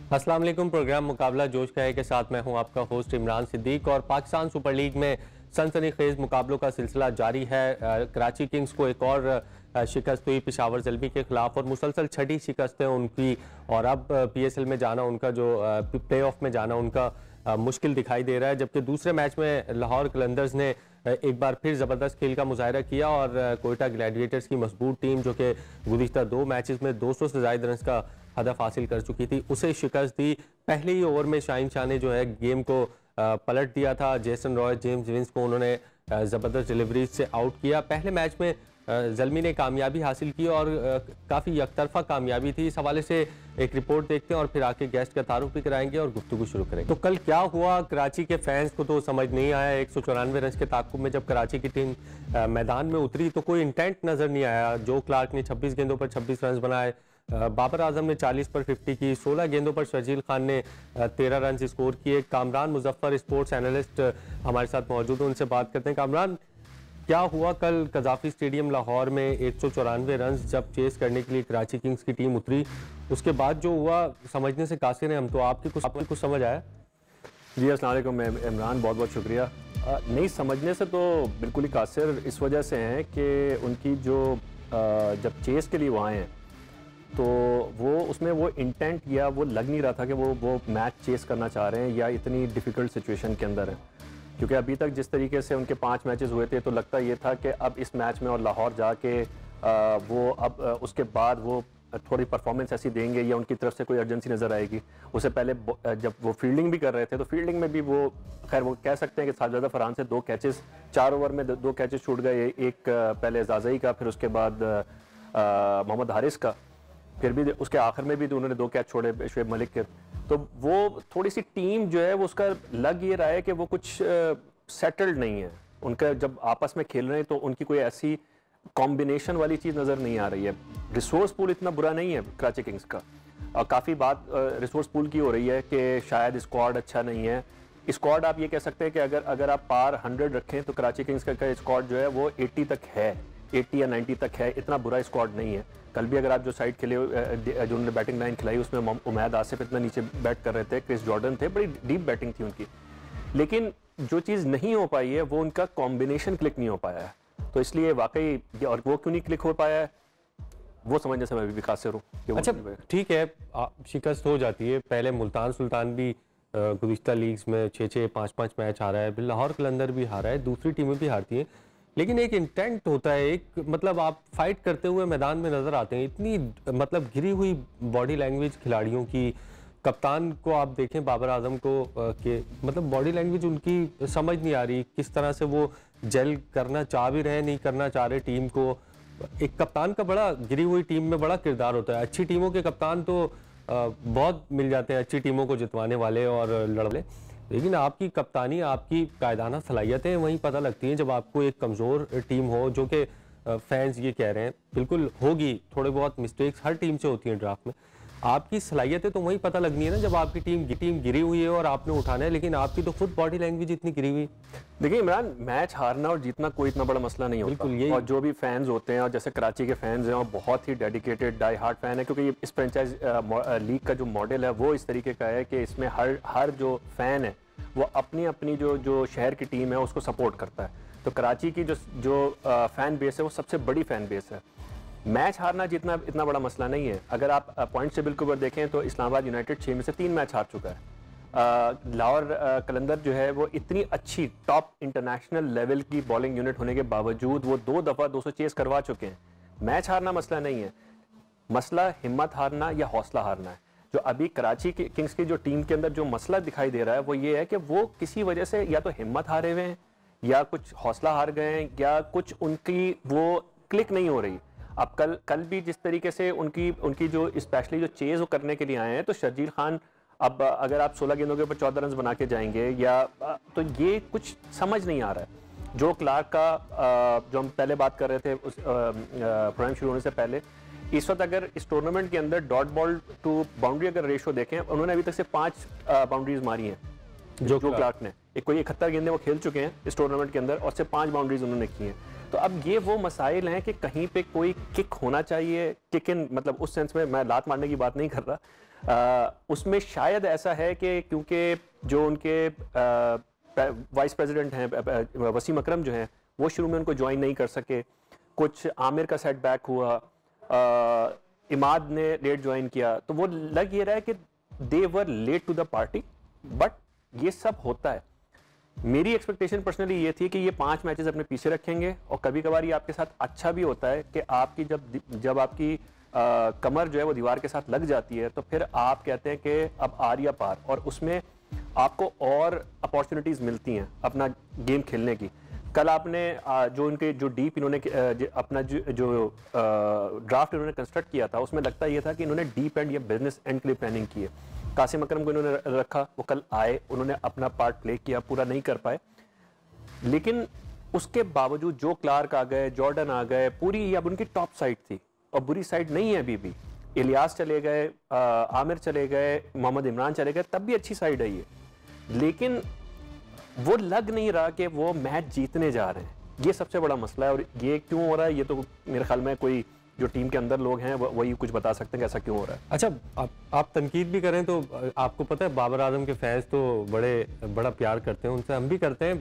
अस्सलाम वालेकुम। प्रोग्राम मुकाबला जोश का है के साथ मैं हूं आपका होस्ट इमरान सिद्दीक और पाकिस्तान सुपर लीग में सनसनीखेज मुकाबलों का सिलसिला जारी है। कराची किंग्स को एक और शिकस्त हुई पेशावर ज़ल्मी के खिलाफ और मुसलसल छठी शिकस्त है उनकी और अब पीएसएल में जाना उनका जो प्ले ऑफ में जाना उनका मुश्किल दिखाई दे रहा है। जबकि दूसरे मैच में लाहौर कलंदर्स ने एक बार फिर ज़बरदस्त खेल का मुजाहरा किया और कोयटा ग्लैडिएटर्स की मजबूत टीम जो कि गुज़िश्ता 2 मैचेस में 200 से ज़ायद रन का हदफ हासिल कर चुकी थी उसे शिकस्त दी। पहले ही ओवर में शाहीन शाह ने जो है गेम को पलट दिया था। जेसन रॉय, जेम्स विंस को उन्होंने ज़बरदस्त डिलीवरीज से आउट किया। पहले मैच में ज़ल्मी ने कामयाबी हासिल की और काफ़ी यकतरफा कामयाबी थी। इस हवाले से एक रिपोर्ट देखते हैं और फिर आके गेस्ट का तारुफ भी कराएंगे और गुफ्तगू शुरू करेंगे। तो कल क्या हुआ, कराची के फैंस को तो समझ नहीं आया। 194 रन के ताकुब में जब कराची की टीम मैदान में उतरी तो कोई इंटेंट नज़र नहीं आया। जो क्लार्क ने 26 गेंदों पर 26 रन बनाए, बाबर आजम ने 40 पर 50 की, 16 गेंदों पर शर्जील खान ने 13 रन स्कोर किए। कामरान मुजफ्फर स्पोर्ट्स एनालिस्ट हमारे साथ मौजूद हैं, उनसे बात करते हैं। कामरान, क्या हुआ कल कजाफी स्टेडियम लाहौर में 194 रन जब चेस करने के लिए कराची किंग्स की टीम उतरी, उसके बाद जो हुआ समझने से कासिर हैं हम। तो आपकी कुछ समझ आया? जी अस्सलाम वालेकुम इमरान, बहुत बहुत शुक्रिया। नहीं समझने से तो बिल्कुल ही कासिर इस वजह से हैं कि उनकी जो जब चेस के लिए वो आए हैं तो वो उसमें वो इंटेंट या वो लग नहीं रहा था कि वो मैच चेस करना चाह रहे हैं या इतनी डिफ़िकल्ट सिचुएशन के अंदर हैं। क्योंकि अभी तक जिस तरीके से उनके 5 मैचेस हुए थे तो लगता ये था कि अब इस मैच में और लाहौर जाके वो अब उसके बाद वो थोड़ी परफॉर्मेंस ऐसी देंगे या उनकी तरफ से कोई अर्जेंसी नज़र आएगी। उससे पहले जब वो फील्डिंग भी कर रहे थे तो फील्डिंग में भी वो खैर वो कह सकते हैं कि साजिदा फरहान से 2 कैचेस 4 ओवर में 2 कैचेस छूट गए। एक पहले एजाज़ई का, फिर उसके बाद मोहम्मद हारिस का, फिर भी उसके आखिर में भी उन्होंने 2 कैच छोड़े शुएब मलिक के। तो वो थोड़ी सी टीम जो है वो उसका लग ये रहा है कि वो कुछ सेटल्ड नहीं है। उनका जब आपस में खेल रहे हैं तो उनकी कोई ऐसी कॉम्बिनेशन वाली चीज़ नज़र नहीं आ रही है। रिसोर्स पूल इतना बुरा नहीं है कराची किंग्स का और काफ़ी बात रिसोर्स पूल की हो रही है कि शायद स्क्वाड अच्छा नहीं है। स्क्वाड आप ये कह सकते हैं कि अगर आप पार 100 रखें तो कराची किंग्स का स्क्वाड जो है वो 80 तक है, 80 या 90 तक है। इतना बुरा स्क्वाड नहीं है। कल भी अगर आप जो साइड खेले जो उन्होंने बैटिंग लाइन खिलाई उसमें उमैद आसिफ इतना नीचे बैट कर रहे थे, क्रिस जॉर्डन थे, बड़ी डीप बैटिंग थी उनकी। लेकिन जो चीज़ नहीं हो पाई है वो उनका कॉम्बिनेशन क्लिक नहीं हो पाया है। तो इसलिए वाकई और वो क्यों नहीं क्लिक हो पाया है वो समझने से मैं भी कासिर हूँ। अच्छा ठीक है, शिकस्त हो जाती है। पहले मुल्तान सुल्तान भी गुज़िश्ता लीग्स में 6-6, 5-5 मैच हारा है, लाहौर कलंदर भी हारा है, दूसरी टीमें भी हारती हैं। लेकिन एक इंटेंट होता है, एक मतलब आप फाइट करते हुए मैदान में नजर आते हैं। इतनी मतलब घिरी हुई बॉडी लैंग्वेज खिलाड़ियों की, कप्तान को आप देखें बाबर आजम को कि मतलब बॉडी लैंग्वेज उनकी समझ नहीं आ रही, किस तरह से वो जेल करना चाह भी रहे, नहीं करना चाह रहे टीम को। एक कप्तान का बड़ा गिरी हुई टीम में बड़ा किरदार होता है। अच्छी टीमों के कप्तान तो बहुत मिल जाते हैं, अच्छी टीमों को जितवाने वाले और लड़ने। लेकिन आपकी कप्तानी, आपकी कायदाना सलाहियतें वहीं पता लगती हैं जब आपको एक कमज़ोर टीम हो, जो कि फैंस ये कह रहे हैं बिल्कुल होगी, थोड़े बहुत मिस्टेक्स हर टीम से होती हैं ड्राफ्ट में। आपकी सलाहियतें तो वहीं पता लगनी है ना जब आपकी टीम गिरी हुई है और आपने उठाना है। लेकिन आपकी तो खुद बॉडी लैंग्वेज इतनी गिरी हुई। देखिए इमरान, मैच हारना और जीतना कोई इतना बड़ा मसला नहीं होता। और जो भी फैंस होते हैं और जैसे कराची के फैंस हैं और बहुत ही डेडिकेटेड डाई हार्ड फैन है, क्योंकि इस फ्रेंचाइज लीग का जो मॉडल है वो इस तरीके का है कि इसमें हर जो फैन है वो अपनी अपनी जो शहर की टीम है उसको सपोर्ट करता है। तो कराची की जो फैन बेस है वो सबसे बड़ी फैन बेस है। मैच हारना जीतना इतना बड़ा मसला नहीं है। अगर आप पॉइंट टेबल के ऊपर देखें तो इस्लामाबाद यूनाइटेड 6 में से 3 मैच हार चुका है। लाहौर कलंदर जो है वो इतनी अच्छी टॉप इंटरनेशनल लेवल की बॉलिंग यूनिट होने के बावजूद वो 2 दफ़ा 200 चेस करवा चुके हैं। मैच हारना मसला नहीं है, मसला हिम्मत हारना या हौसला हारना है। जो अभी कराची किंग्स की जो टीम के अंदर जो मसला दिखाई दे रहा है वो ये है कि वो किसी वजह से या तो हिम्मत हारे हुए हैं या कुछ हौसला हार गए हैं या कुछ उनकी वो क्लिक नहीं हो रही। अब कल भी जिस तरीके से उनकी जो स्पेशली जो चेज वो करने के लिए आए हैं तो शर्जील खान, अब अगर आप 16 गेंदों के ऊपर 14 रन बना के जाएंगे या तो ये कुछ समझ नहीं आ रहा है। जो क्लार्क का जो हम पहले बात कर रहे थे उस प्रोग्राम शुरू होने से पहले, इस वक्त अगर इस टूर्नामेंट के अंदर डॉट बॉल टू बाउंड्री अगर रेशो देखें, उन्होंने अभी तक से 5 बाउंड्रीज मारी हैं जो क्लार्क ने। कोई 71 गेंदें वो खेल चुके हैं इस टूर्नामेंट के अंदर और सिर्फ 5 बाउंड्रीज उन्होंने की हैं। तो अब ये वो मसाइल हैं कि कहीं पे कोई किक होना चाहिए, किक इन मतलब उस सेंस में मैं लात मारने की बात नहीं कर रहा, उसमें शायद ऐसा है कि क्योंकि जो उनके वाइस प्रेसिडेंट हैं वसीम अकरम जो हैं वो शुरू में उनको ज्वाइन नहीं कर सके, कुछ आमिर का सेटबैक हुआ, इमाद ने लेट ज्वाइन किया, तो वो लग ये रहा है कि they were late to the party, but ये सब होता है। मेरी एक्सपेक्टेशन पर्सनली ये थी कि ये 5 मैचेस अपने पीछे रखेंगे और कभी कभार ये आपके साथ अच्छा भी होता है कि आपकी जब आपकी कमर जो है वो दीवार के साथ लग जाती है तो फिर आप कहते हैं कि अब आर या पार, और उसमें आपको और अपॉर्चुनिटीज मिलती हैं अपना गेम खेलने की। कल आपने जो उनके जो डीप इन्होंने अपना जो ड्राफ्ट इन्होंने कंस्ट्रक्ट किया था उसमें लगता ये था कि इन्होंने डीप एंड या बिजनेस एंड के लिए प्लानिंग की है। कासिम अकरम को इन्होंने रखा, वो कल आए, उन्होंने अपना पार्ट प्ले किया, पूरा नहीं कर पाए, लेकिन उसके बावजूद जो क्लार्क आ गए, जॉर्डन आ गए, पूरी अब उनकी टॉप साइड थी और बुरी साइड नहीं है अभी भी। इलियास चले गए, आमिर चले गए, मोहम्मद इमरान चले गए, तब भी अच्छी साइड है ये, लेकिन वो लग नहीं रहा कि वो मैच जीतने जा रहे हैं। ये सबसे बड़ा मसला है, और ये क्यों हो रहा है ये तो मेरे ख्याल में कोई जो टीम के अंदर लोग हैं वही कुछ बता सकते हैं कि ऐसा क्यों हो रहा है। अच्छा, आप तनकीद भी करें तो आपको पता है बाबर आजम के फैंस तो बड़ा प्यार करते हैं उनसे, हम भी करते हैं,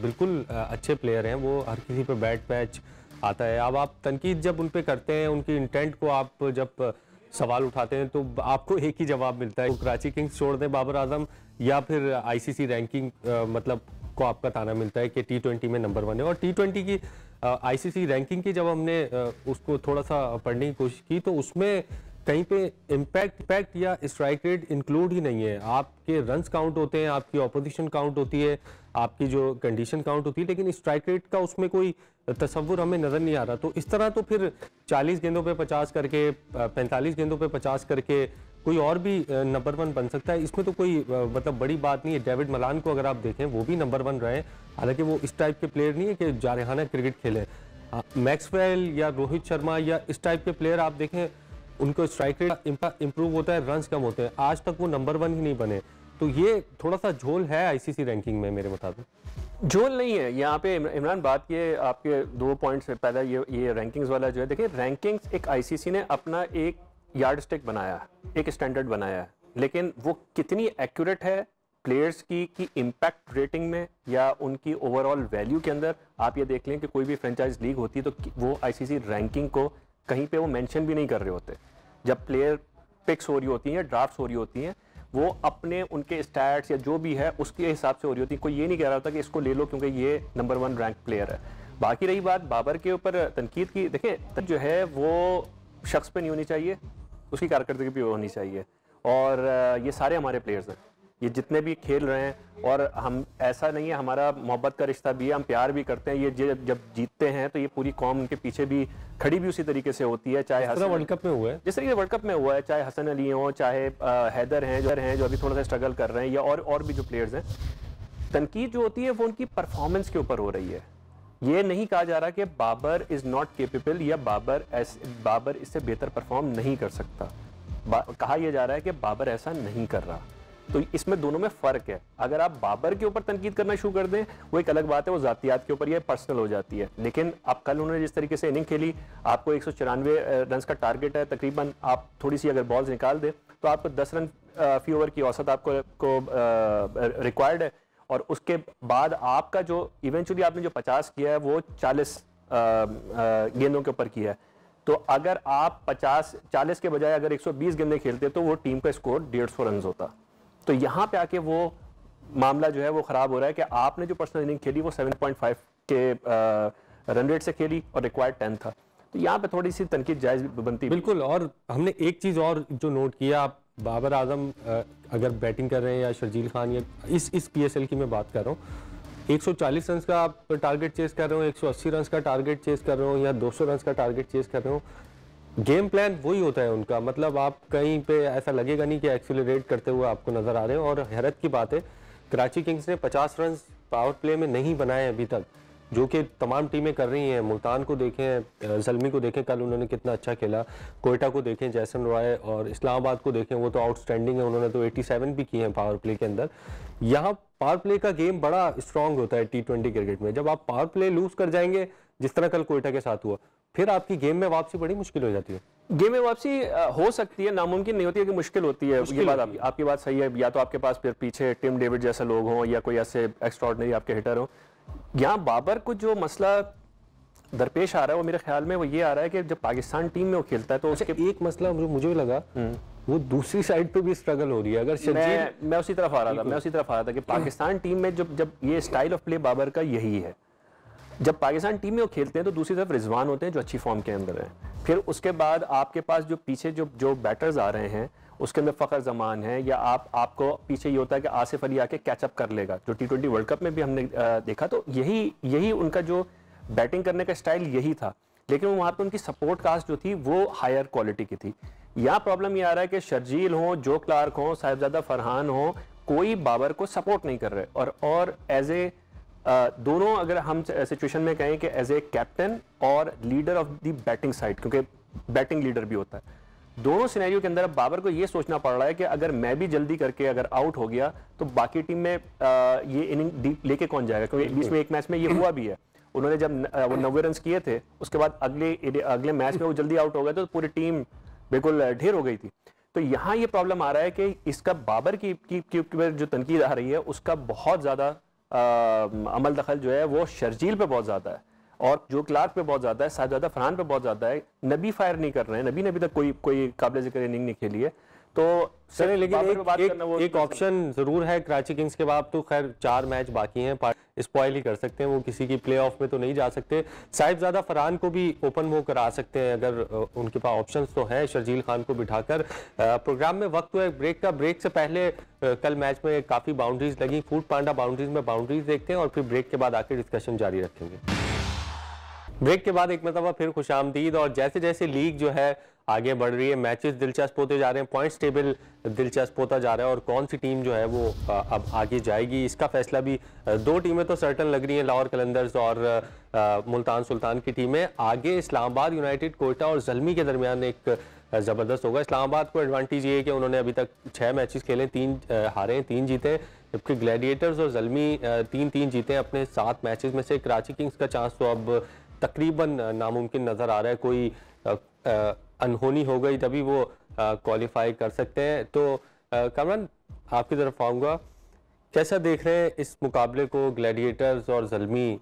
बिल्कुल अच्छे प्लेयर हैं वो, हर किसी पे बैट पैच आता है। अब आप तनकीद जब उन पे करते हैं, उनकी इंटेंट को आप जब सवाल उठाते हैं तो आपको एक ही जवाब मिलता है, तो कराची किंग्स छोड़ दें बाबर आजम या फिर आईसीसी रैंकिंग मतलब को आपका ताना मिलता है कि T20 में नंबर 1 है। और T20 की आईसीसी रैंकिंग की जब हमने उसको थोड़ा सा पढ़ने की कोशिश की तो उसमें कहीं पे इम्पैक्ट या स्ट्राइक रेट इंक्लूड ही नहीं है। आपके रन्स काउंट होते हैं, आपकी ऑपोजिशन काउंट होती है, आपकी जो कंडीशन काउंट होती है, लेकिन स्ट्राइक रेट का उसमें कोई तस्वुर हमें नजर नहीं आ रहा। तो इस तरह तो फिर 40 गेंदों पे 50 करके, 45 गेंदों पे 50 करके कोई और भी नंबर 1 बन सकता है, इसमें तो कोई मतलब बड़ी बात नहीं है। डेविड मलान को अगर आप देखें वो भी नंबर 1 रहे, हालांकि वो इस टाइप के प्लेयर नहीं है कि जारहाना क्रिकेट खेले। मैक्सवेल या रोहित शर्मा या इस टाइप के प्लेयर आप देखें उनको स्ट्राइक रेट इंप्रूव होता है, रन्स कम होते हैं, आज तक वो नंबर 1 ही नहीं बने। तो ये थोड़ा सा झोल है आईसीसी रैंकिंग में मेरे मुताबिक। झोल नहीं है यहाँ पे इमरान, बात ये आपके 2 पॉइंट्स से पहले ये रैंकिंग्स वाला जो है, देखिए रैंकिंग्स एक आईसीसी ने अपना एक यार्ड स्टिक बनाया है, एक स्टैंडर्ड बनाया है, लेकिन वो कितनी एक्यूरेट है प्लेयर्स की इम्पैक्ट रेटिंग में या उनकी ओवरऑल वैल्यू के अंदर, आप ये देख लें कि कोई भी फ्रेंचाइज लीग होती है तो वो आईसीसी रैंकिंग को कहीं पे वो मेंशन भी नहीं कर रहे होते। जब प्लेयर पिक्स हो रही होती हैं, ड्राफ्ट्स हो रही होती हैं, वो अपने उनके स्टैट्स या जो भी है उसके हिसाब से हो रही होती है। कोई ये नहीं कह रहा होता कि इसको ले लो क्योंकि ये नंबर 1 रैंक प्लेयर है। बाकी रही बात बाबर के ऊपर तनकीद की, देखिए जो है वो शख्स पे नहीं होनी चाहिए, उसकी कारकर्दगी भी होनी चाहिए, और ये सारे हमारे प्लेयर्स हैं, ये जितने भी खेल रहे हैं, और हम ऐसा नहीं है, हमारा मोहब्बत का रिश्ता भी है, हम प्यार भी करते हैं। ये जब जीतते हैं तो ये पूरी कौम उनके पीछे भी खड़ी भी उसी तरीके से होती है, चाहे वर्ल्ड कप में हुआ है, जिस तरीके वर्ल्ड कप में हुआ है, चाहे हसन अली हो, चाहे हैदर हैं जो अभी थोड़ा सा स्ट्रगल कर रहे हैं, या और भी जो प्लेयर्स हैं। तनकीद जो होती है वो उनकी परफॉर्मेंस के ऊपर हो रही है। ये नहीं कहा जा रहा कि बाबर इज नॉट केपेबल या बाबर इससे बेहतर परफॉर्म नहीं कर सकता, कहा यह जा रहा है कि बाबर ऐसा नहीं कर रहा। तो इसमें दोनों में फर्क है। अगर आप बाबर के ऊपर तनकीद करना शुरू कर दें वो एक अलग बात है, वो जातियात के ऊपर ये पर्सनल हो जाती है, लेकिन अब कल उन्होंने जिस तरीके से इनिंग खेली, आपको 194 रन का टारगेट है तकरीबन, आप थोड़ी सी अगर बॉल्स निकाल दें तो आपको 10 रन फी ओवर की औसत आपको रिक्वायर्ड है, और उसके बाद आपका जो इवेंचुअली आपने जो 50 किया है वो 40 गेंदों के ऊपर किया है। तो अगर आप 40 के बजाय अगर 120 गेंदें खेलते तो वो टीम का स्कोर 150 रन होता। तो यहाँ पे आके वो मामला जो है वो खराब हो रहा है कि आपने जो पर्सनल इनिंग खेली वो 7.5 के रन रेट से खेली और रिक्वायर्ड 10 था, तो यहाँ पे थोड़ी सी तनकीद जायज बनती। बिल्कुल, और हमने एक चीज और जो नोट किया, आप बाबर आजम अगर बैटिंग कर रहे हैं या शर्जील खान, या इस PSL की मैं बात कर रहा हूँ, 140 रन का आप टारगेट चेस कर रहे हो, 180 रन का टारगेट चेस कर रहे हो, या 200 रन का टारगेट चेस कर रहे हो, गेम प्लान वही होता है उनका। मतलब आप कहीं पे ऐसा लगेगा नहीं कि एक्सीलरेट करते हुए आपको नजर आ रहे हैं। और हैरत की बात है, कराची किंग्स ने 50 रन पावर प्ले में नहीं बनाए अभी तक, जो कि तमाम टीमें कर रही हैं। मुल्तान को देखें, ज़ल्मी को देखें, कल उन्होंने कितना अच्छा खेला, कोयटा को देखें, जैसन रॉय, और इस्लामाबाद को देखें, वो तो आउटस्टैंडिंग है, उन्होंने तो 87 भी किए हैं पावर प्ले के अंदर। यहाँ पावर प्ले का गेम बड़ा स्ट्रांग होता है T20 क्रिकेट में। जब आप पावर प्ले लूज कर जाएंगे जिस तरह कल कोयटा के साथ हुआ, फिर आपकी गेम में वापसी बड़ी मुश्किल हो जाती है। गेम में वापसी हो सकती है, नामुमकिन नहीं होती है कि मुश्किल होती है। ये बात आपकी बात सही है। या तो आपके पास फिर पीछे टिम डेविड जैसे लोग हों या कोई ऐसे एक्स्ट्राऑर्डिनरी आपके हिटर हो। यहाँ बाबर को जो मसला दरपेश आ रहा है वो मेरे ख्याल में वो ये आ रहा है कि जब पाकिस्तान टीम में वो खेलता है तो उसके एक मसला मुझे भी लगा वो दूसरी साइड पे भी स्ट्रगल हो रही है। अगर मैं उसी तरफ आ रहा था कि पाकिस्तान टीम में जब ये स्टाइल ऑफ प्ले बाबर का यही है, जब पाकिस्तान टीम में वो खेलते हैं तो दूसरी तरफ रिजवान होते हैं जो अच्छी फॉर्म के अंदर हैं। फिर उसके बाद आपके पास जो पीछे जो बैटर्स आ रहे हैं उसके अंदर फ़खर जमान है, या आपको पीछे ये होता है कि आसिफ अली आके कैचअप कर लेगा, जो T20 वर्ल्ड कप में भी हमने देखा। तो यही उनका जो बैटिंग करने का स्टाइल यही था, लेकिन वहाँ पर उनकी सपोर्ट कास्ट जो थी वो हायर क्वालिटी की थी। यहाँ प्रॉब्लम ये आ रहा है कि शर्जील हो, जो क्लार्क हो, साहिबजादा फरहान हो, कोई बाबर को सपोर्ट नहीं कर रहे। और एज ए दोनों अगर हम सिचुएशन में कहें कि एज ए कैप्टन और leader of the batting side, क्योंकि बैटिंग लीडर भी होता है, दोनों सिनेरियो के अंदर अब बाबर को ये सोचना पड़ रहा है कि अगर मैं भी जल्दी करके अगर आउट हो गया तो बाकी टीम में ये इनिंग लेके कौन जाएगा। क्योंकि बीच में एक मैच में ये हुआ भी है, उन्होंने जब वो 90 रन किए थे उसके बाद अगले मैच में वो जल्दी आउट हो गए तो पूरी टीम बिल्कुल ढेर हो गई थी। तो यहाँ ये प्रॉब्लम आ रहा है कि इसका बाबर की जो तनकीद आ रही है उसका बहुत ज्यादा अमल दखल जो है वो शर्जील पे बहुत ज्यादा है और जो क्लार्क पे बहुत ज्यादा है, साहिबजादा फरहान पे बहुत ज्यादा है। नबी फायर नहीं कर रहे हैं, नबी ने अभी तक कोई काबिल जिक्र इनिंग नहीं खेली है। तो सर लेकिन एक ऑप्शन जरूर है कराची किंग्स के बाद, तो खैर 4 मैच बाकी हैं, स्पॉइल ही कर सकते हैं, वो किसी की प्लेऑफ में तो नहीं जा सकते। साहिबजादा फरहान को भी ओपन वो करा सकते हैं अगर उनके पास ऑप्शंस तो हैं, शर्जील खान को बिठाकर। प्रोग्राम में वक्त हुआ ब्रेक का, ब्रेक से पहले कल मैच में काफी बाउंड्रीज लगी, फूड पांडा बाउंड्रीज में बाउंड्रीज देखते हैं और फिर ब्रेक के बाद आके डिस्कशन जारी रखेंगे। ब्रेक के बाद एक मरतबा फिर खुशामदीद। और जैसे जैसे लीग जो है आगे बढ़ रही है, मैचेस दिलचस्प होते जा रहे हैं, पॉइंट्स टेबल दिलचस्प होता जा रहा है और कौन सी टीम जो है वो अब आगे जाएगी इसका फैसला भी 2 टीमें तो सर्टन लग रही हैं, लाहौर कलंदर्स और मुल्तान सुल्तान की टीमें। आगे इस्लामाबाद यूनाइटेड, कोयटा और ज़ल्मी के दरमियान एक ज़बरदस्त होगा। इस्लामाबाद को एडवांटेज ये है कि उन्होंने अभी तक 6 मैचेस खेले, 3 हारे हैं, 3 जीते, जबकि ग्लैडिएटर्स और ज़ल्मी 3-3 जीते हैं अपने 7 मैचेस में से। कराची किंग्स का चांस तो अब तकरीबन नामुमकिन नज़र आ रहा है, कोई अनहोनी हो गई तभी वो क्वालिफाई कर सकते हैं। तो कामरान आपकी तरफ आऊँगा, कैसा देख रहे हैं इस मुकाबले को, ग्लैडिएटर्स और ज़ल्मी?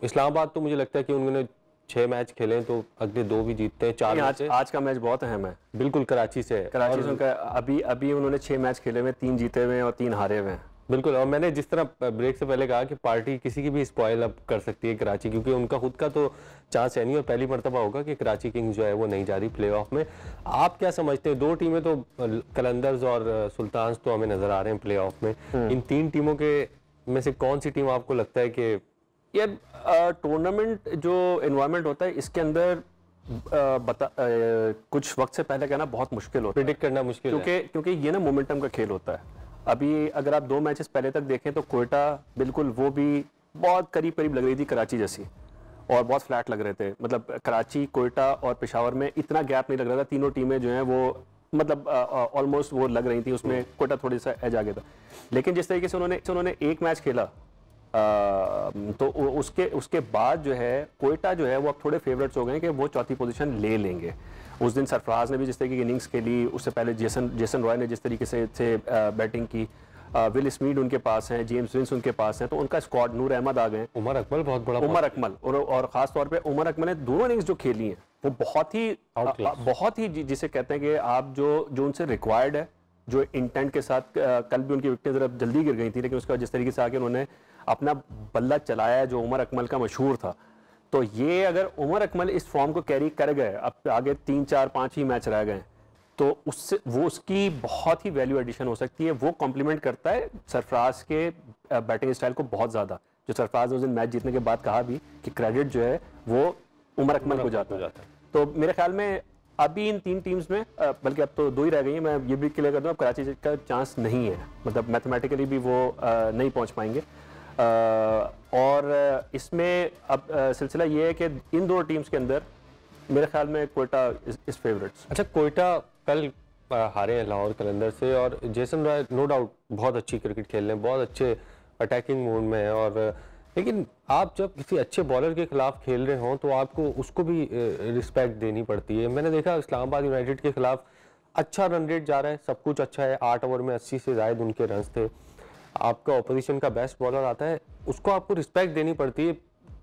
इस्लामाबाद तो मुझे लगता है कि उन्होंने 6 मैच खेले तो अगले 2 भी जीतते हैं, 4 मैच। आज का मैच बहुत अहम है, बिल्कुल कराची से उनका अभी उन्होंने 6 मैच खेले हुए, 3 जीते हुए और 3 हारे हुए हैं। बिल्कुल। और मैंने जिस तरह ब्रेक से पहले कहा कि पार्टी किसी की भी स्पॉइल अप कर सकती है कराची, क्योंकि उनका खुद का तो चांस है नहीं और पहली मरतबा होगा कि कराची किंग्स जो है वो नहीं जा रही प्लेऑफ में। आप क्या समझते हैं? 2 टीमें तो कलंदर्स और सुल्तान तो हमें नजर आ रहे हैं प्लेऑफ में, इन 3 टीमों के में से कौन सी टीम आपको लगता है कि यार टूर्नामेंट जो एनवायरनमेंट होता है इसके अंदर कुछ वक्त से पहले कहना बहुत मुश्किल होता है, प्रेडिक्ट करना मुश्किल है, क्योंकि ये ना मोमेंटम का खेल होता है। अभी अगर आप 2 मैचेस पहले तक देखें तो कोयटा बिल्कुल वो भी बहुत करीब लग रही थी कराची जैसी और बहुत फ्लैट लग रहे थे। मतलब कराची, कोयटा और पेशावर में इतना गैप नहीं लग रहा था, तीनों टीमें जो हैं वो मतलब ऑलमोस्ट वो लग रही थी, उसमें कोयटा थोड़ी सा एज आ गया था। लेकिन जिस तरीके से उन्होंने एक मैच खेला तो उसके बाद जो है कोयटा जो है वो अब थोड़े फेवरेट्स हो गए कि वो चौथी पोजीशन ले लेंगे। उस दिन सरफराज ने भी जिस तरीके की इनिंग्स खेली, उससे पहले जेसन रॉय ने जिस तरीके से बैटिंग की, विल स्मीड उनके पास हैं, जेम्स विंस उनके पास हैं, तो उनका स्क्वाड, नूर अहमद आ गए, उमर अकमल बहुत बड़ा, उमर अकमल और खास तौर पे उमर अकमल ने दोनों इनिंग्स जो खेली हैं वो बहुत ही जिसे कहते हैं कि आप जो उनसे रिक्वायर्ड है, जो इंटेंट के साथ। कल भी उनकी विकेटें जरा जल्दी गिर गई थी, लेकिन उसका जिस तरीके से आके उन्होंने अपना बल्ला चलाया जो उमर अकमल का मशहूर था, तो ये अगर उमर अकमल इस फॉर्म को कैरी कर गए, अब आगे 3, 4, 5 ही मैच रह गए, तो उससे वो उसकी बहुत ही वैल्यू एडिशन हो सकती है। वो कॉम्प्लीमेंट करता है सरफराज के बैटिंग स्टाइल को बहुत ज़्यादा, जो सरफराज ने उस दिन मैच जीतने के बाद कहा भी कि क्रेडिट जो है वो उमर अकमल को जाता है। तो मेरे ख्याल में अभी इन 3 टीम्स में, बल्कि अब तो 2 ही रह गई हैं, मैं ये भी क्लियर कर दूँ, अब कराची का चांस नहीं है, मतलब मैथमेटिकली भी वो नहीं पहुँच पाएंगे। और इसमें अब सिलसिला ये है कि इन 2 टीम्स के अंदर मेरे ख्याल में कोयटा इज फेवरेट्स। अच्छा, कोयटा कल हारे हैं लाहौर कलंदर से और जेसन रॉय नो डाउट बहुत अच्छी क्रिकेट खेल रहे हैं, बहुत अच्छे अटैकिंग मोड में है और लेकिन आप जब किसी अच्छे बॉलर के खिलाफ खेल रहे हो तो आपको उसको भी रिस्पेक्ट देनी पड़ती है। मैंने देखा इस्लामाबाद यूनाइटेड के खिलाफ अच्छा रन रेट जा रहा है, सब कुछ अच्छा है, 8 ओवर में 80 से ज़ायद उनके रन्स थे। आपका ऑपोजिशन का बेस्ट बॉलर आता है, उसको आपको रिस्पेक्ट देनी पड़ती है,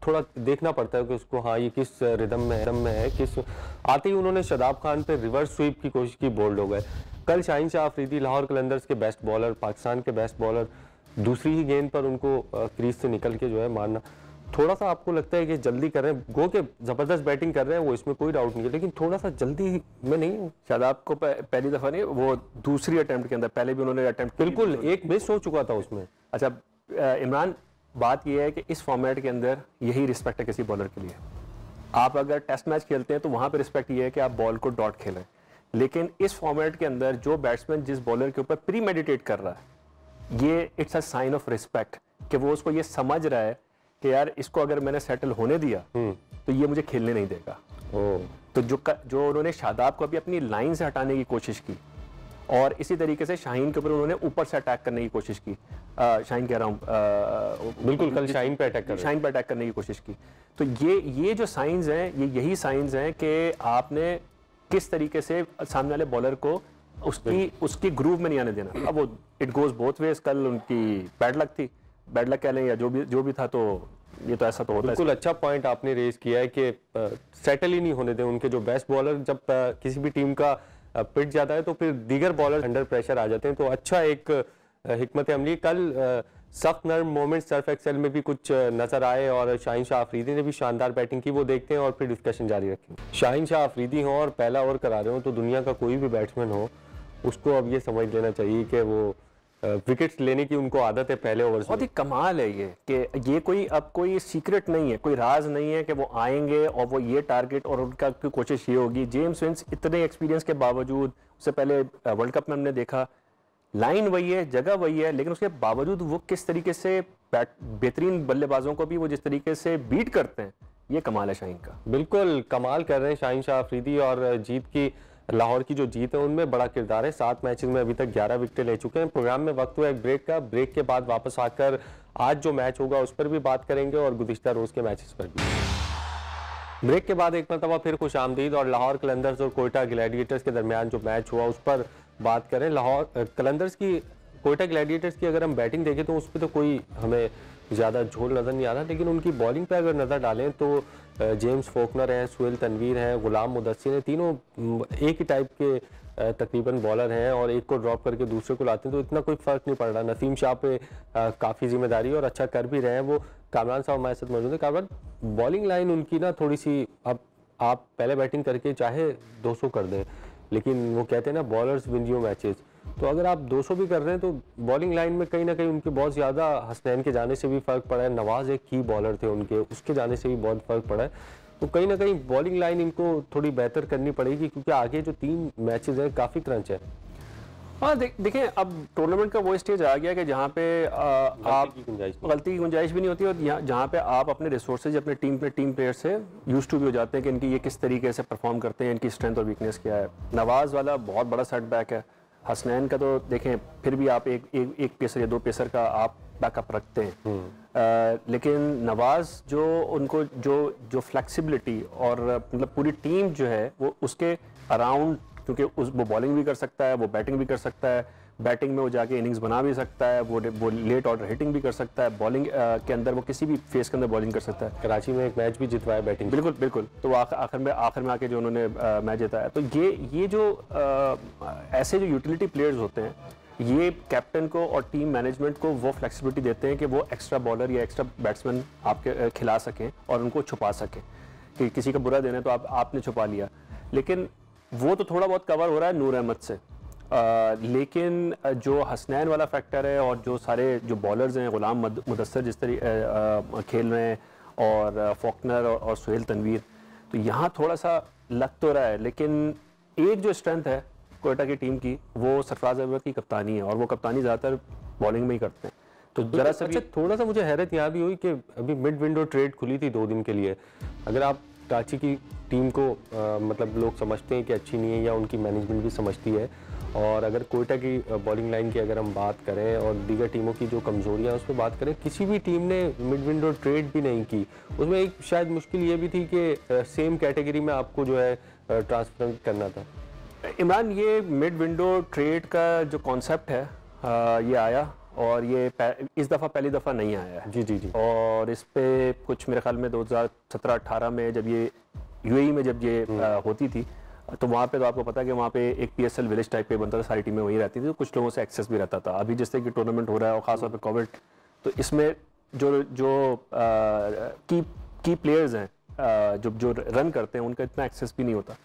थोड़ा देखना पड़ता है कि उसको हाँ ये किस रिदम में है किस। आते ही उन्होंने शादाब खान पे रिवर्स स्वीप की कोशिश की, बोल्ड हो गए। कल शाहीन शाह अफरीदी लाहौर कलंदर्स के बेस्ट बॉलर, पाकिस्तान के बेस्ट बॉलर, दूसरी ही गेंद पर उनको क्रीज से निकल के जो है मारना, थोड़ा सा आपको लगता है कि जल्दी कर रहे हैं, गो के जबरदस्त बैटिंग कर रहे हैं वो, इसमें कोई डाउट नहीं है, लेकिन थोड़ा सा जल्दी में नहीं हूँ। शादाब को पहली दफा नहीं, वो दूसरी अटेम्प्ट के अंदर, पहले भी उन्होंने अटेम्प्ट बिल्कुल एक मिस हो चुका था उसमें। अच्छा इमरान, बात यह है कि इस फॉर्मेट के अंदर यही रिस्पेक्ट है किसी बॉलर के लिए। आप अगर टेस्ट मैच खेलते हैं तो वहां पर रिस्पेक्ट ये है कि आप बॉल को डॉट खेलें, लेकिन इस फॉर्मेट के अंदर जो बैट्समैन जिस बॉलर के ऊपर प्री मेडिटेट कर रहा है, ये it's a sign of respect कि वो उसको ये समझ रहा है कि यार इसको अगर मैंने सेटल होने दिया तो ये मुझे खेलने नहीं देगा। तो जो उन्होंने शादाब को अभी अपनी लाइन से हटाने की कोशिश की, और इसी तरीके से शाहीन के ऊपर उन्होंने ऊपर से अटैक करने की कोशिश की, शाहीन कह रहा हूँ बिल्कुल कल शाहीन पे अटैक करने की कोशिश की। तो ये जो साइंस हैं, यही साइंस हैं कि आपने किस तरीके से सामने वाले बॉलर को उसकी ग्रूव में नहीं आने देना। अब वो इट गोज बोथ वेज, कल उनकी बैड लक थी, बैड लक कह लें या जो भी था, तो ये तो ऐसा तो होता है। बिल्कुल अच्छा पॉइंट आपने रेज किया है कि सेटल ही नहीं होने दें उनके जो बेस्ट बॉलर। जब किसी भी टीम का पिट जाता है तो फिर दीगर बॉलर अंडर प्रेशर आ जाते हैं, तो अच्छा एक हिकमत अमली। कल सख्त नर्म मोमेंट सर्फ एक्सेल में भी कुछ नजर आए और शाहीन शाह अफरीदी ने भी शानदार बैटिंग की, वो देखते हैं और फिर डिस्कशन जारी रखेंगे। शाहीन शाह अफरीदी हो और पहला ओवर करा रहे हो तो दुनिया का कोई भी बैट्समैन हो उसको अब ये समझ लेना चाहिए कि वो विकेट्स लेने की उनको आदत है पहले ओवर से। बहुत ही कमाल है ये कि ये कोई सीक्रेट नहीं है, कोई राज नहीं है कि वो आएंगे और वो ये टारगेट और उनका कोशिश ये होगी। जेम्स विंस इतने एक्सपीरियंस के बावजूद, उससे पहले वर्ल्ड कप में हमने देखा लाइन वही है, जगह वही है, लेकिन उसके बावजूद वो किस तरीके से बेहतरीन बल्लेबाजों को भी वो जिस तरीके से बीट करते हैं, ये कमाल है शाहीन का। बिल्कुल कमाल कर रहे हैं शाहीन शाह अफरीदी, और जीत की लाहौर की जो जीत है उनमें बड़ा किरदार है। 7 मैचेस में अभी तक 11 विकेटें ले चुके हैं। प्रोग्राम में वक्त हुआ एक ब्रेक का, ब्रेक के बाद वापस आकर आज जो मैच होगा उस पर भी बात करेंगे और गुज़िश्ता रोज के मैचेस पर भी। ब्रेक के बाद एक मरतबा फिर खुश आमदीद, और लाहौर कलंदर्स और कोयटा ग्लैडिएटर्स के दरमियान जो मैच हुआ उस पर बात करें। लाहौर कलंदर्स की, कोयटा ग्लैडिएटर्स की अगर हम बैटिंग देखें तो उस पर तो कोई हमें ज़्यादा झोल नज़र नहीं आ रहा, लेकिन उनकी बॉलिंग पे अगर नज़र डालें तो जेम्स फोकनर हैं, सुहेल तनवीर हैं, गुलाम मुदस्सिर हैं, तीनों एक ही टाइप के तकरीबन बॉलर हैं और एक को ड्रॉप करके दूसरे को लाते हैं, तो इतना कोई फ़र्क नहीं पड़ रहा। नसीम शाह पे काफ़ी जिम्मेदारी और अच्छा कर भी रहे हैं वो। कामरान साहब हमारे साथ मौजूद है। कामरान, बॉलिंग लाइन उनकी ना थोड़ी सी, अब आप पहले बैटिंग करके चाहे 200 कर दें, लेकिन वो कहते हैं ना बॉलर्स विन यू मैचेस, तो अगर आप 200 भी कर रहे हैं तो बॉलिंग लाइन में कहीं ना कहीं उनके बहुत ज़्यादा हसनैन के जाने से भी फ़र्क पड़ा है। नवाज एक की बॉलर थे उनके, उसके जाने से भी बहुत फ़र्क पड़ा है, तो कहीं ना कहीं बॉलिंग लाइन इनको थोड़ी बेहतर करनी पड़ेगी, क्योंकि आगे जो 3 मैचेस हैं काफ़ी क्रंच है। हाँ देखें, अब टूर्नामेंट का वो स्टेज आ गया कि जहाँ पे आप गलती की गुंजाइश भी नहीं होती, और जहाँ पे आप अपने रिसोर्सेज अपने टीम प्लेयर से यूज्ड टू भी हो जाते हैं कि इनकी ये किस तरीके से परफॉर्म करते हैं, इनकी स्ट्रेंथ और वीकनेस क्या है। नवाज वाला बहुत बड़ा सेटबैक है, हसनैन का तो देखें फिर भी आप एक पेसर या 2 पेसर का आप बैकअप रखते हैं, लेकिन नवाज जो उनको जो फ्लेक्सिबिलिटी और मतलब पूरी टीम जो है वो उसके अराउंड, क्योंकि वो बॉलिंग भी कर सकता है, वो बैटिंग भी कर सकता है, बैटिंग में वो जाके इनिंग्स बना भी सकता है, वो लेट ऑर्डर हिटिंग भी कर सकता है, बॉलिंग के अंदर वो किसी भी फेस के अंदर बॉलिंग कर सकता है। कराची में एक मैच भी जितवाया बैटिंग। बिल्कुल, तो आखिर में आके जो उन्होंने मैच जिताया, तो ये जो ऐसे जो यूटिलिटी प्लेयर्स होते हैं, ये कैप्टन को और टीम मैनेजमेंट को वो फ्लेक्सिबिलिटी देते हैं कि वो एक्स्ट्रा बॉलर या एक्स्ट्रा बैट्समैन आपके खिला सकें और उनको छुपा सकें, कि किसी का बुरा देना है तो आपने छुपा लिया, लेकिन वो तो थोड़ा बहुत कवर हो रहा है नूर अहमद से। लेकिन जो हसनैन वाला फैक्टर है और जो सारे जो बॉलर्स हैं, गुलाम मुदस्सिर जिस तरीके खेल रहे हैं, और फॉकनर और सुहेल तनवीर, तो यहाँ थोड़ा सा लग तो रहा है। लेकिन एक जो स्ट्रेंथ है कोयटा की टीम की, वो सरफराज अहमद की कप्तानी है, और वो कप्तानी ज़्यादातर बॉलिंग में ही करते हैं। तो जरा सा अच्छा, थोड़ा सा मुझे हैरत यहाँ भी हुई कि अभी मिड विंडो ट्रेड खुली थी 2 दिन के लिए। अगर आप कराची की टीम को मतलब लोग समझते हैं कि अच्छी नहीं है या उनकी मैनेजमेंट भी समझती है, और अगर कोयटा की बॉलिंग लाइन की अगर हम बात करें और दीगर टीमों की जो कमजोरियां उस पर बात करें, किसी भी टीम ने मिड विंडो ट्रेड भी नहीं की। उसमें एक शायद मुश्किल ये भी थी कि सेम कैटेगरी में आपको जो है ट्रांसफर करना था। इमरान, ये मिड विंडो ट्रेड का जो कॉन्सेप्ट है ये आया और ये इस दफ़ा पहली दफ़ा नहीं आया है। जी जी जी। और इस पे कुछ मेरे ख्याल में 2017-18 में जब ये यूएई में जब ये होती थी, तो वहाँ पे तो आपको पता है कि वहाँ पे एक पीएसएल विलेज टाइप पे बनता था, सारी टीमें वहीं रहती थी, तो कुछ लोगों से एक्सेस भी रहता था। अभी जिससे कि टूर्नामेंट हो रहा है और ख़ासतौर पे कोविड, तो इसमें जो की प्लेयर्स हैं जो रन करते हैं उनका इतना एक्सेस भी नहीं होता।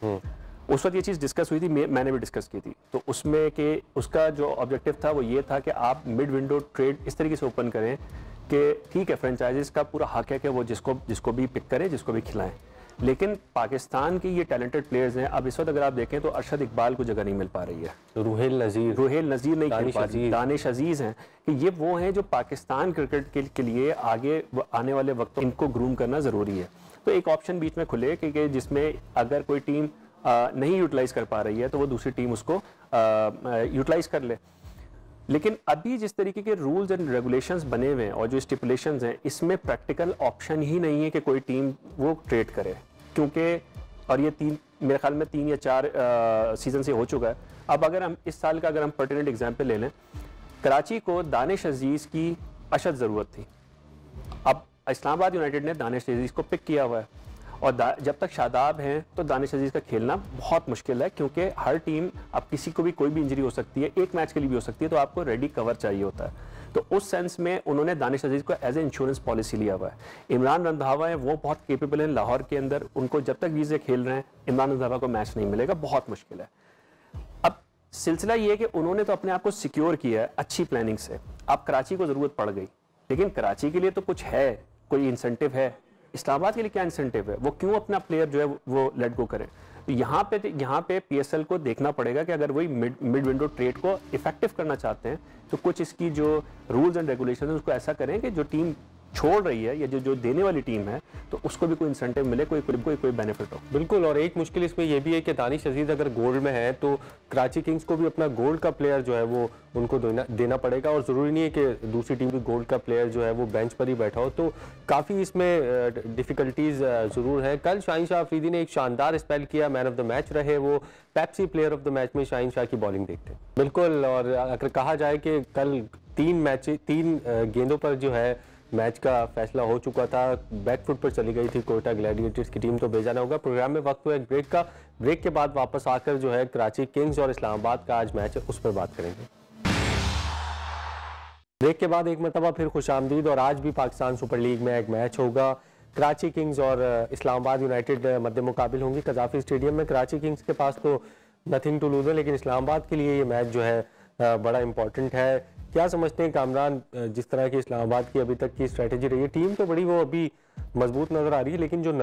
उस वक्त ये चीज़ डिस्कस हुई थी, मैंने भी डिस्कस की थी। तो उसमें कि उसका जो ऑब्जेक्टिव था वो ये था कि आप मिड विंडो ट्रेड इस तरीके से ओपन करें कि ठीक है, फ्रेंचाइजीज का पूरा हक है कि वो जिसको भी पिक करें, जिसको भी खिलाएं, लेकिन पाकिस्तान की ये टैलेंटेड प्लेयर्स हैं। अब इस वक्त अगर आप देखें तो अरशद इकबाल को जगह नहीं मिल पा रही है, रुहेल नज़ीर नहीं खेल पा रही, दानिश अजीज़ हैं, कि ये वो हैं जो पाकिस्तान क्रिकेट के लिए आगे आने वाले वक्त इनको ग्रूम करना ज़रूरी है। तो एक ऑप्शन बीच में खुले कि जिसमें अगर कोई टीम नहीं यूटिलाइज कर पा रही है तो वो दूसरी टीम उसको यूटिलाइज कर ले। लेकिन अभी जिस तरीके के रूल्स एंड रेगुलेशंस बने हुए हैं और जो स्टिपुलेशंस हैं, इसमें प्रैक्टिकल ऑप्शन ही नहीं है कि कोई टीम वो ट्रेड करे, क्योंकि और ये मेरे ख्याल में 3 या 4 सीजन से हो चुका है। अब अगर हम इस साल का अगर हम पर्टिनेंट एग्जाम्पल ले लें, कराची को दानिश अजीज़ की अशद ज़रूरत थी। अब इस्लामाबाद यूनाइटेड ने दानिश अजीज़ को पिक किया हुआ है और जब तक शादाब हैं तो दानिश अजीज़ का खेलना बहुत मुश्किल है, क्योंकि हर टीम, अब किसी को भी कोई भी इंजरी हो सकती है, एक मैच के लिए भी हो सकती है, तो आपको रेडी कवर चाहिए होता है। तो उस सेंस में उन्होंने दानिश अजीज़ को एज ए इंश्योरेंस पॉलिसी लिया हुआ है। इमरान रंधावा है, वो बहुत केपेबल हैं लाहौर के अंदर, उनको जब तक वीज़े खेल रहे हैं इमरान रंधावा को मैच नहीं मिलेगा, बहुत मुश्किल है। अब सिलसिला ये है कि उन्होंने तो अपने आप को सिक्योर किया है अच्छी प्लानिंग से। अब कराची को ज़रूरत पड़ गई, लेकिन कराची के लिए तो कुछ है, कोई इंसेंटिव है। इस्लामाबाद के लिए क्या इंसेंटिव है? वो क्यों अपना प्लेयर जो है वो लेट गो करें? तो यहाँ पे पीएसएल को देखना पड़ेगा कि अगर वही मिड विंडो ट्रेड को इफेक्टिव करना चाहते हैं तो कुछ इसकी जो रूल्स एंड रेगुलेशन है उसको ऐसा करें कि जो टीम छोड़ रही है या जो देने वाली टीम है तो उसको भी कोई इंसेंटिव मिले, कोई बेनिफिट हो। बिल्कुल। और एक मुश्किल इसमें यह भी है कि दानिश अजीज़ अगर गोल्ड में है तो कराची किंग्स को भी अपना गोल्ड का प्लेयर जो है वो उनको देना पड़ेगा, और ज़रूरी नहीं है कि दूसरी टीम की गोल्ड का प्लेयर जो है वो बेंच पर ही बैठा हो। तो काफ़ी इसमें डिफ़िकल्टीज़ ज़रूर हैं। कल शाहीन शाह अफरीदी ने एक शानदार स्पेल किया, मैन ऑफ द मैच रहे वो। Pepsi player of the match में शाहीन शाह की बॉलिंग देखते हैं। बिल्कुल। और अगर कहा जाए कि कल 3 गेंदों पर जो है मैच का फैसला हो चुका था, बैकफुट पर चली गई थी कोयटा ग्लैडिएटर्स की टीम, तो बेजाना होगा। प्रोग्राम में वक्त हुआ एक ब्रेक का। ब्रेक के बाद वापस आकर जो है कराची किंग्स और इस्लामाबाद का आज मैच है उस पर बात करेंगे। ब्रेक के बाद एक मरतबा फिर खुशामदीद। और आज भी पाकिस्तान सुपर लीग में एक मैच होगा। कराची किंग्स और इस्लामाबाद यूनाइटेड मद्दे मुकाबिल होंगी कजाफी स्टेडियम में। कराची किंग्स के पास तो नथिंग टू लूज है, लेकिन इस्लामाबाद के लिए ये मैच जो है बड़ा इंपॉर्टेंट है। क्या समझते हैं कामरान, जिस तरह की इस्लामाबाद की अभी तक की स्ट्रेटेजी रही है, टीम तो बड़ी वो अभी मजबूत नजर आ रही है, लेकिन जो